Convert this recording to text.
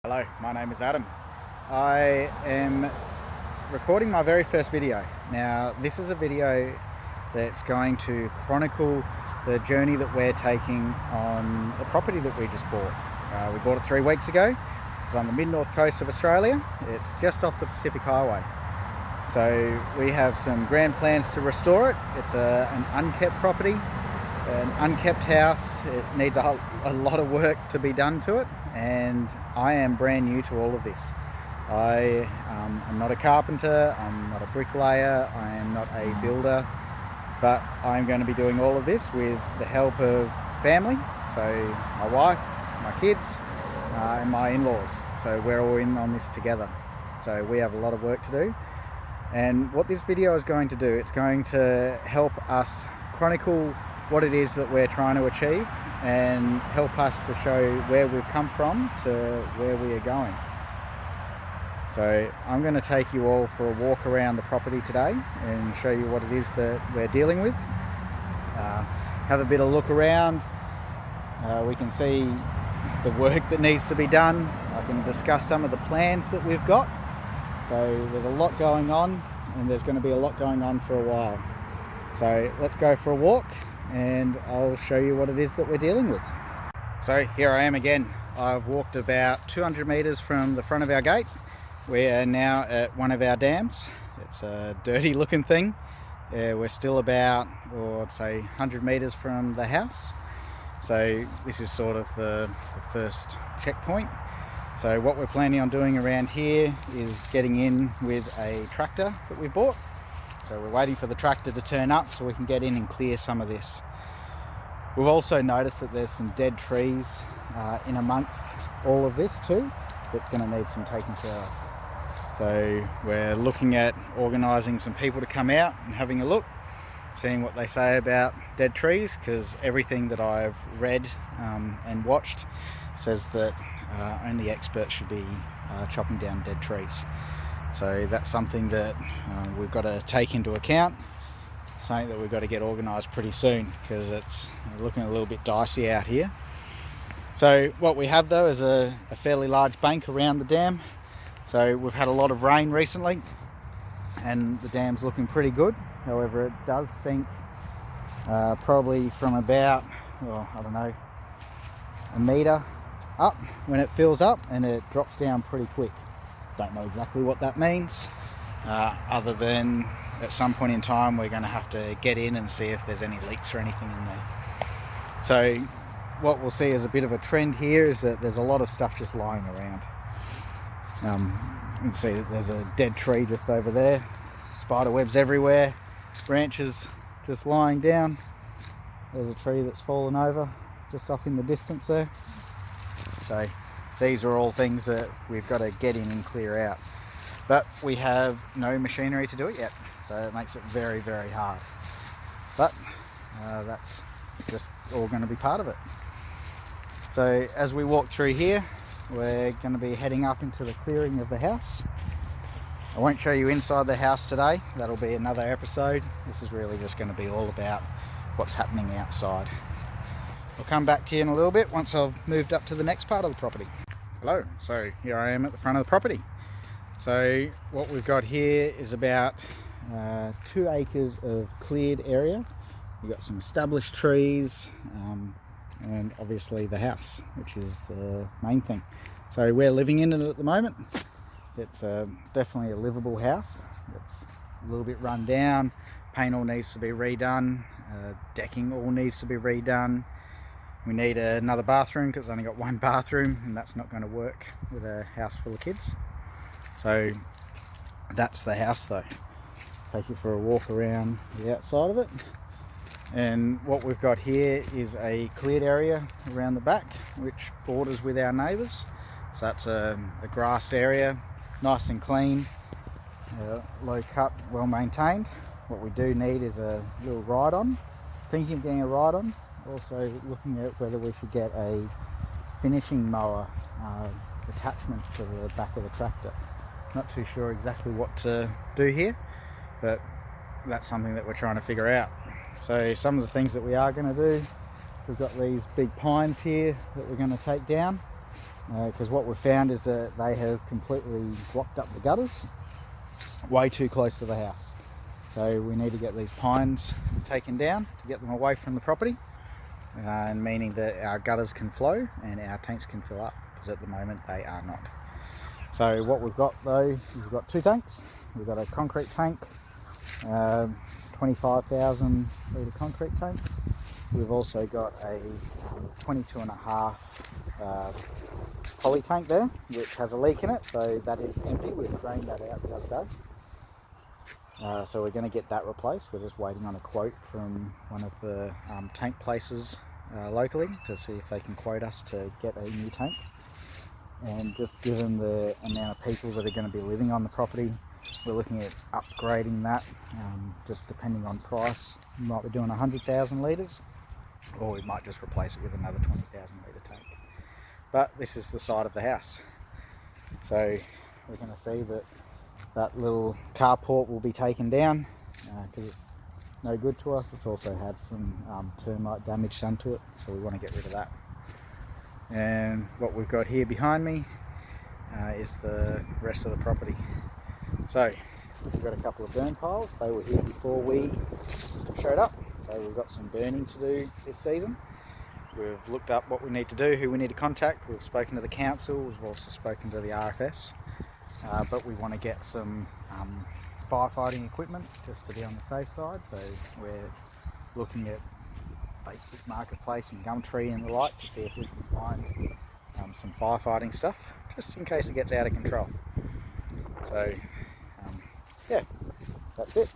Hello, my name is Adam. I am recording my very first video. Now, this is a video that's going to chronicle the journey that we're taking on the property that we just bought. We bought it 3 weeks ago. It's on the mid-north coast of Australia. It's just off the Pacific Highway. So we have some grand plans to restore it. It's an unkept property, an unkept house. It needs a lot of work to be done to it, and I am brand new to all of this. I am not a carpenter, I'm not a bricklayer, I am not a builder, but I'm going to be doing all of this with the help of family, so my wife, my kids, and my in-laws. So we're all in on this together. So we have a lot of work to do. And what this video is going to do, it's going to help us chronicle what it is that we're trying to achieve and help us to show where we've come from to where we are going. So I'm going to take you all for a walk around the property today and show you what it is that we're dealing with. Have a bit of look around. We can see the work that needs to be done. I can discuss some of the plans that we've got. So there's a lot going on, and there's going to be a lot going on for a while. So let's go for a walk and I'll show you what it is that we're dealing with. So here I am again. I've walked about 200 meters from the front of our gate. We are now at one of our dams. It's a dirty looking thing. We're still about, or I'd say 100 meters from the house. So this is sort of the first checkpoint. So what we're planning on doing around here is getting in with a tractor that we bought. So we're waiting for the tractor to turn up so we can get in and clear some of this. We've also noticed that there's some dead trees in amongst all of this too, that's going to need some taking care of. So we're looking at organising some people to come out and having a look, seeing what they say about dead trees, because everything that I've read and watched says that only experts should be chopping down dead trees. So that's something that we've got to take into account, something that we've got to get organised pretty soon, because it's looking a little bit dicey out here. So what we have though is a fairly large bank around the dam. So we've had a lot of rain recently and the dam's looking pretty good. However, it does sink probably from about, I don't know, a metre up when it fills up, and it drops down pretty quick. Don't know exactly what that means, other than at some point in time we're going to have to get in and see if there's any leaks or anything in there. So what we'll see as a bit of a trend here is that there's a lot of stuff just lying around. You can see that there's a dead tree just over there, spider webs everywhere, branches just lying down. There's a tree that's fallen over just off in the distance there. So these are all things that we've got to get in and clear out. But we have no machinery to do it yet, so it makes it very, very hard. But that's just all going to be part of it. So as we walk through here, we're going to be heading up into the clearing of the house. I won't show you inside the house today, that'll be another episode. This is really just going to be all about what's happening outside. I'll come back to you in a little bit once I've moved up to the next part of the property. Hello, so here I am at the front of the property. So what we've got here is about 2 acres of cleared area. We've got some established trees, and obviously the house, which is the main thing. So we're living in it at the moment. It's definitely a livable house. It's a little bit run down, paint all needs to be redone, decking all needs to be redone. We need another bathroom because it's only got 1 bathroom, and that's not going to work with a house full of kids. So that's the house though. Take you for a walk around the outside of it. And what we've got here is a cleared area around the back which borders with our neighbours. So that's a grassed area, nice and clean, low cut, well maintained. What we do need is a little ride on. Thinking of getting a ride on. Also looking at whether we should get a finishing mower attachment to the back of the tractor. Not too sure exactly what to do here, but that's something that we're trying to figure out. So some of the things that we are going to do, we've got these big pines here that we're going to take down. because what we've found is that they have completely blocked up the gutters way too close to the house. So we need to get these pines taken down to get them away from the property, and meaning that our gutters can flow and our tanks can fill up, because at the moment they are not. So what we've got though, we've got 2 tanks. We've got a concrete tank, 25,000 litre concrete tank. We've also got a 22.5 poly tank there, which has a leak in it, so that is empty. We've drained that out the other day. So we're going to get that replaced. We're just waiting on a quote from one of the tank places locally to see if they can quote us to get a new tank. And just given the amount of people that are going to be living on the property, we're looking at upgrading that, just depending on price. We might be doing 100,000 litres, or we might just replace it with another 20,000 litre tank. But this is the side of the house, so we're going to see that that little carport will be taken down because it's no good to us. It's also had some termite damage done to it, so we want to get rid of that. And what we've got here behind me is the rest of the property. So we've got a couple of burn piles. They were here before we showed up, so we've got some burning to do this season. We've looked up what we need to do, who we need to contact. We've spoken to the council, we've also spoken to the RFS. But we want to get some firefighting equipment just to be on the safe side, so we're looking at Facebook Marketplace and Gumtree and the like to see if we can find some firefighting stuff, just in case it gets out of control. So yeah, that's it.